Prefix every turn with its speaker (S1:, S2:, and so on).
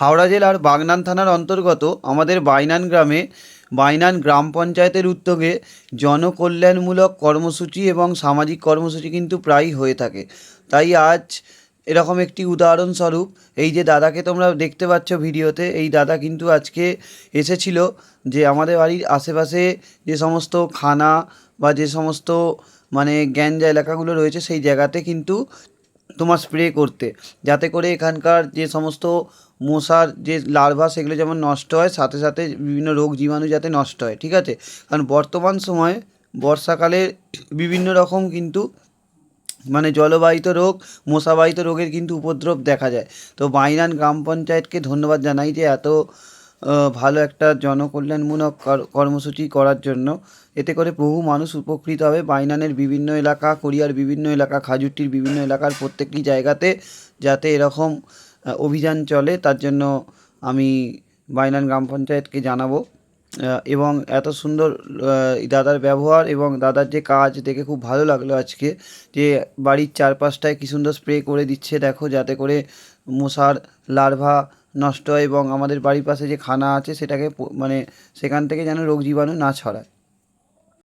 S1: হাওড়া জেলার বাগনান থানার অন্তর্গত আমাদের বাইনান গ্রামে বাইনান গ্রাম পঞ্চায়েতের উদ্যোগে জনকল্যাণমূলক কর্মসূচি এবং সামাজিক কর্মসূচি কিন্তু প্রায়ই হয়ে থাকে। তাই আজ এরকম একটি উদাহরণস্বরূপ এই যে দাদাকে তোমরা দেখতে পাচ্ছ ভিডিওতে, এই দাদা কিন্তু আজকে এসেছিল যে আমাদের বাড়ির আশেপাশে যে সমস্ত খানা বা যে সমস্ত মানে গ্যাঞ্জা এলাকাগুলো রয়েছে সেই জায়গাতে কিন্তু তোমার স্প্রে করতে, যাতে করে এখানকার যে সমস্ত মশার যে লার্ভা সেগুলো যেমন নষ্ট হয়, সাথে সাথে বিভিন্ন রোগ জীবাণু যাতে নষ্ট হয়, ঠিক আছে? কারণ বর্তমান সময়ে বর্ষাকালে বিভিন্ন রকম কিন্তু মানে জলবাহিত রোগ, মশাবাহিত রোগের কিন্তু উপদ্রব দেখা যায়। তো বাইনান গ্রাম পঞ্চায়েতকে ধন্যবাদ জানাই যে এত ভালো একটা জনকল্যাণমূলক কর্মসূচি করার জন্য। এতে করে বহু মানুষ উপকৃত হবে। বাইনানের বিভিন্ন এলাকা, কোরিয়ার বিভিন্ন এলাকা, খাজুরটির বিভিন্ন এলাকার প্রত্যেকটি জায়গাতে যাতে এরকম অভিযান চলে, তার জন্য আমি বাইনান গ্রাম পঞ্চায়েতকে জানাবো। এবং এত সুন্দর দাদার ব্যবহার এবং দাদার যে কাজ দেখে খুব ভালো লাগলো আজকে, যে বাড়ির চারপাশটায় কী সুন্দর স্প্রে করে দিচ্ছে দেখো, যাতে করে মশার লার্ভা নষ্ট হয় এবং আমাদের বাড়ির পাশে যে খানা আছে সেটাকে মানে সেখান থেকে যেন রোগ জীবাণু না ছড়ায়।